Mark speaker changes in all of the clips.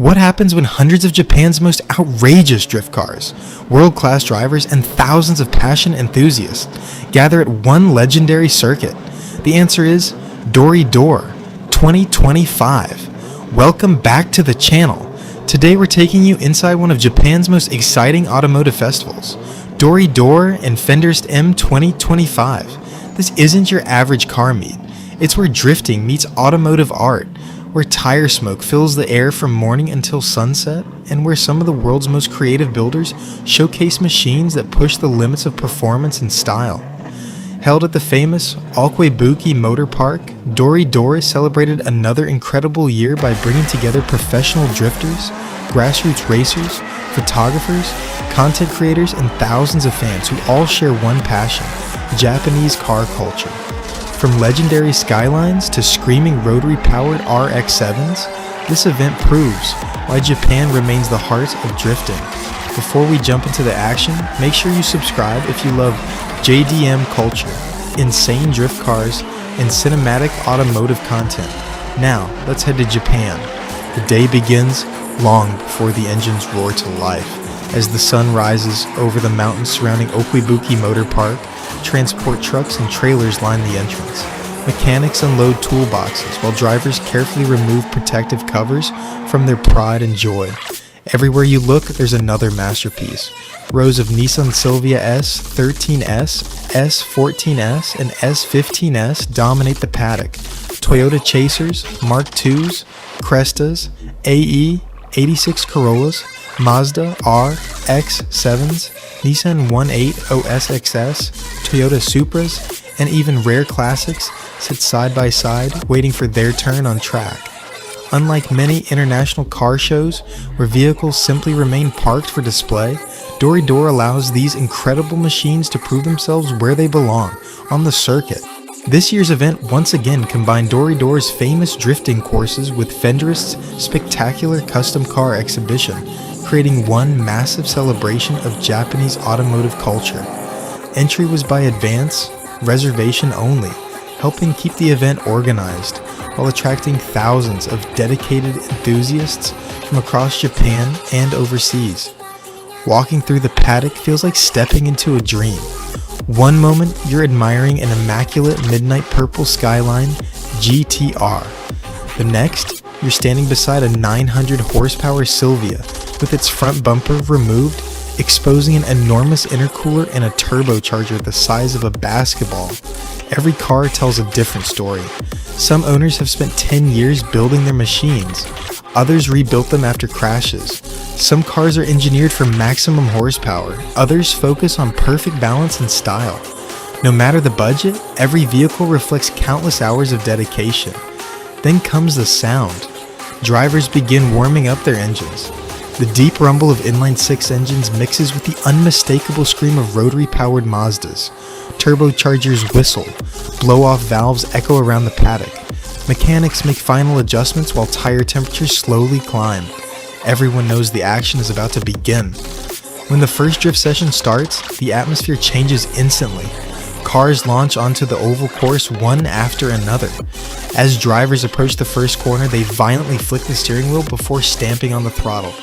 Speaker 1: What happens when hundreds of Japan's most outrageous drift cars, world-class drivers, and thousands of passionate enthusiasts gather at one legendary circuit? The answer is Dori Dori 2025. Welcome back to the channel. Today we're taking you inside one of Japan's most exciting automotive festivals, Dori Dori and Fenderist M 2025. This isn't your average car meet. It's where drifting meets automotive art, where tire smoke fills the air from morning until sunset, and where some of the world's most creative builders showcase machines that push the limits of performance and style. Held at the famous Okabuki Motor Park, Dori Dori celebrated another incredible year by bringing together professional drifters, grassroots racers, photographers, content creators, and thousands of fans who all share one passion: Japanese car culture. From legendary Skylines to screaming rotary-powered RX-7s, this event proves why Japan remains the heart of drifting. Before we jump into the action, make sure you subscribe if you love JDM culture, insane drift cars, and cinematic automotive content. Now, let's head to Japan. The day begins long before the engines roar to life. As the sun rises over the mountains surrounding Okabuki Motor Park, transport trucks and trailers line the entrance. Mechanics unload toolboxes while drivers carefully remove protective covers from their pride and joy. Everywhere you look, there's another masterpiece. Rows of Nissan Silvia S, 13S, S14S, and S15S dominate the paddock. Toyota Chasers, Mark IIs, Crestas, AE, 86 Corollas, Mazda R, X7s, Nissan 180SXS, Toyota Supras, and even rare classics sit side by side waiting for their turn on track. Unlike many international car shows where vehicles simply remain parked for display, Dori Dori allows these incredible machines to prove themselves where they belong, on the circuit. This year's event once again combined Dori Dori's famous drifting courses with Fenderist's spectacular custom car exhibition, creating one massive celebration of Japanese automotive culture. Entry was by advance, reservation only, helping keep the event organized, while attracting thousands of dedicated enthusiasts from across Japan and overseas. Walking through the paddock feels like stepping into a dream. One moment, you're admiring an immaculate midnight purple Skyline GTR. The next, you're standing beside a 900 horsepower Silvia with its front bumper removed, exposing an enormous intercooler and a turbocharger the size of a basketball. Every car tells a different story. Some owners have spent 10 years building their machines. Others rebuilt them after crashes. Some cars are engineered for maximum horsepower. Others focus on perfect balance and style. No matter the budget, every vehicle reflects countless hours of dedication. Then comes the sound. Drivers begin warming up their engines. The deep rumble of inline-six engines mixes with the unmistakable scream of rotary-powered Mazdas. Turbochargers whistle, blow-off valves echo around the paddock. Mechanics make final adjustments while tire temperatures slowly climb. Everyone knows the action is about to begin. When the first drift session starts, the atmosphere changes instantly. Cars launch onto the oval course one after another. As drivers approach the first corner, they violently flick the steering wheel before stamping on the throttle.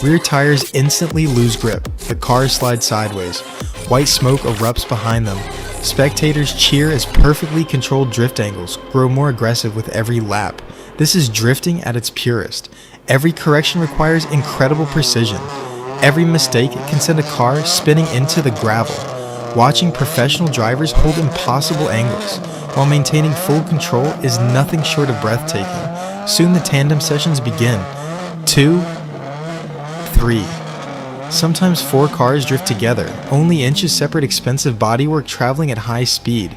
Speaker 1: Rear tires instantly lose grip. The cars slide sideways. White smoke erupts behind them. Spectators cheer as perfectly controlled drift angles grow more aggressive with every lap. This is drifting at its purest. Every correction requires incredible precision. Every mistake can send a car spinning into the gravel. Watching professional drivers hold impossible angles while maintaining full control is nothing short of breathtaking. Soon the tandem sessions begin. 2, 3. Sometimes 4 cars drift together, only inches separate expensive bodywork traveling at high speed.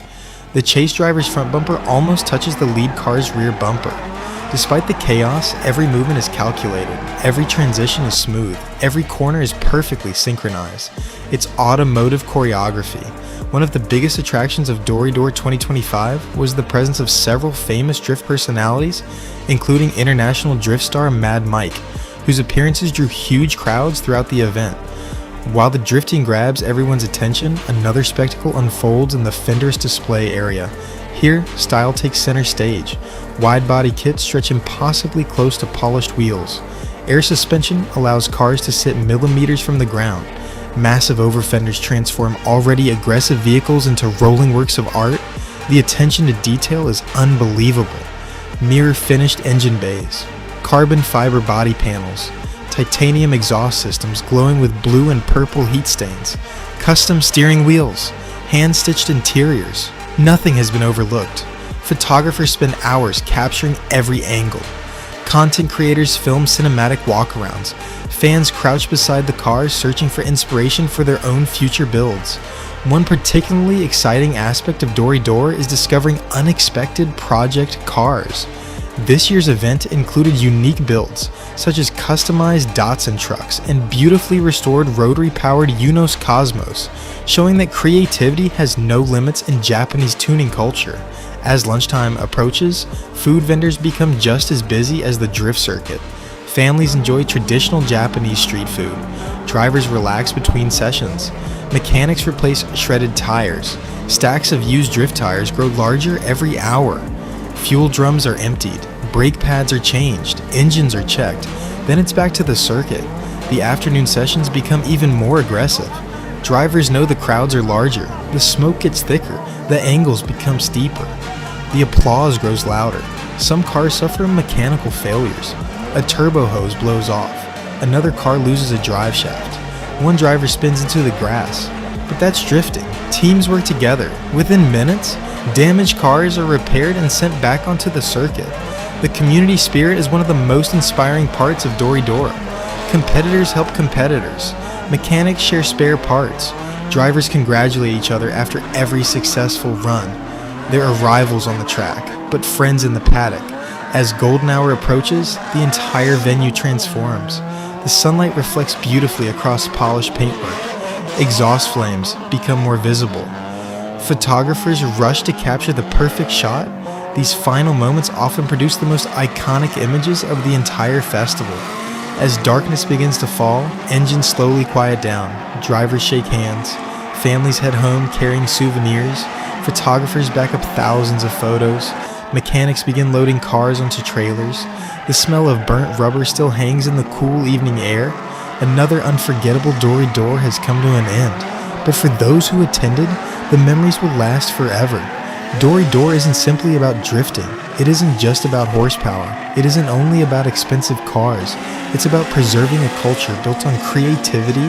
Speaker 1: The chase driver's front bumper almost touches the lead car's rear bumper. Despite the chaos, every movement is calculated, every transition is smooth, every corner is perfectly synchronized. It's automotive choreography. One of the biggest attractions of Dori Dori 2025 was the presence of several famous drift personalities, including international drift star Mad Mike, whose appearances drew huge crowds throughout the event. While the drifting grabs everyone's attention, another spectacle unfolds in the Fenderist display area. Here, style takes center stage. Wide-body kits stretch impossibly close to polished wheels. Air suspension allows cars to sit millimeters from the ground. Massive over-fenders transform already aggressive vehicles into rolling works of art. The attention to detail is unbelievable. Mirror-finished engine bays, carbon fiber body panels, titanium exhaust systems glowing with blue and purple heat stains, custom steering wheels, hand-stitched interiors. Nothing has been overlooked. Photographers spend hours capturing every angle. Content creators film cinematic walkarounds. Fans crouch beside the cars searching for inspiration for their own future builds. One particularly exciting aspect of Dori Dori is discovering unexpected project cars. This year's event included unique builds, such as customized Datsun trucks and beautifully restored rotary-powered Unos Cosmos, showing that creativity has no limits in Japanese tuning culture. As lunchtime approaches, food vendors become just as busy as the drift circuit. Families enjoy traditional Japanese street food. Drivers relax between sessions. Mechanics replace shredded tires. Stacks of used drift tires grow larger every hour. Fuel drums are emptied. Brake pads are changed. Engines are checked. Then it's back to the circuit. The afternoon sessions become even more aggressive. Drivers know the crowds are larger. The smoke gets thicker. The angles become steeper. The applause grows louder. Some cars suffer mechanical failures. A turbo hose blows off. Another car loses a drive shaft. One driver spins into the grass. But that's drifting. Teams work together. Within minutes, damaged cars are repaired and sent back onto the circuit. The community spirit is one of the most inspiring parts of Dori Dori. Competitors help competitors. Mechanics share spare parts. Drivers congratulate each other after every successful run. There are rivals on the track, but friends in the paddock. As golden hour approaches, the entire venue transforms. The sunlight reflects beautifully across polished paintwork. Exhaust flames become more visible. Photographers rush to capture the perfect shot. These final moments often produce the most iconic images of the entire festival. As darkness begins to fall, engines slowly quiet down. Drivers shake hands. Families head home carrying souvenirs. Photographers back up thousands of photos. Mechanics begin loading cars onto trailers. The smell of burnt rubber still hangs in the cool evening air. Another unforgettable Dori Dori has come to an end. But for those who attended, the memories will last forever. Dori Dori isn't simply about drifting. It isn't just about horsepower. It isn't only about expensive cars. It's about preserving a culture built on creativity,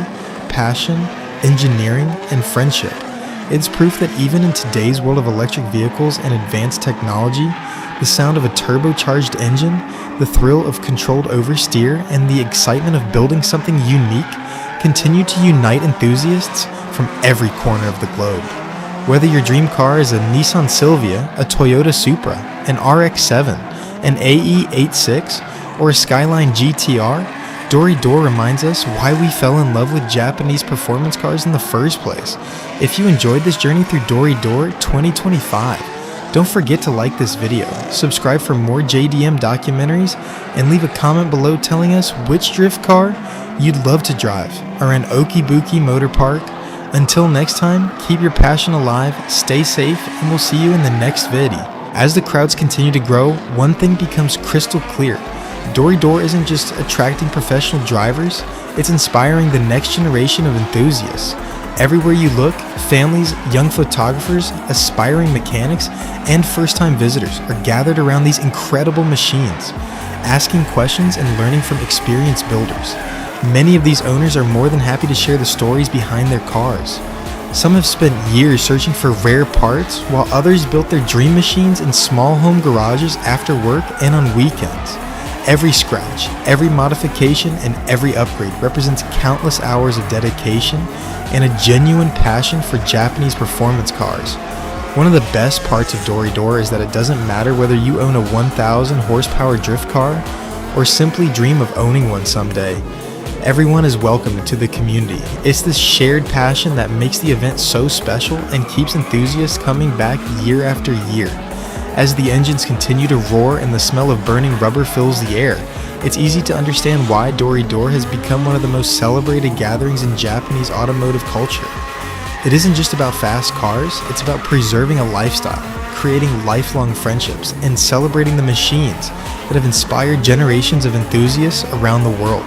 Speaker 1: passion, engineering, and friendship. It's proof that even in today's world of electric vehicles and advanced technology, the sound of a turbocharged engine, the thrill of controlled oversteer, and the excitement of building something unique continue to unite enthusiasts from every corner of the globe. Whether your dream car is a Nissan Silvia, a Toyota Supra, an RX-7, an AE86, or a Skyline GTR, Dori Dori reminds us why we fell in love with Japanese performance cars in the first place. If you enjoyed this journey through Dori Dori 2025, don't forget to like this video, subscribe for more JDM documentaries, and leave a comment below telling us which drift car you'd love to drive around Okibuki Motor Park. Until next time, keep your passion alive, stay safe, and we'll see you in the next video. As the crowds continue to grow, one thing becomes crystal clear. Dori Dori isn't just attracting professional drivers, it's inspiring the next generation of enthusiasts. Everywhere you look, families, young photographers, aspiring mechanics, and first-time visitors are gathered around these incredible machines, asking questions and learning from experienced builders. Many of these owners are more than happy to share the stories behind their cars. Some have spent years searching for rare parts, while others built their dream machines in small home garages after work and on weekends. Every scratch, every modification, and every upgrade represents countless hours of dedication and a genuine passion for Japanese performance cars. One of the best parts of Dori Dori is that it doesn't matter whether you own a 1,000 horsepower drift car or simply dream of owning one someday. Everyone is welcome into the community. It's this shared passion that makes the event so special and keeps enthusiasts coming back year after year. As the engines continue to roar and the smell of burning rubber fills the air, it's easy to understand why Dori Dori has become one of the most celebrated gatherings in Japanese automotive culture. It isn't just about fast cars, it's about preserving a lifestyle, creating lifelong friendships and celebrating the machines that have inspired generations of enthusiasts around the world.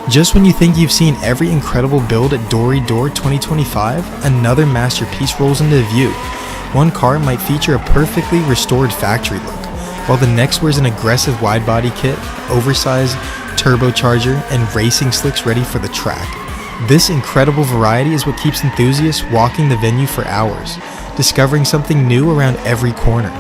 Speaker 1: Just when you think you've seen every incredible build at Dori Dori 2025, another masterpiece rolls into view. One car might feature a perfectly restored factory look, while the next wears an aggressive wide-body kit, oversized turbocharger, and racing slicks ready for the track. This incredible variety is what keeps enthusiasts walking the venue for hours, discovering something new around every corner.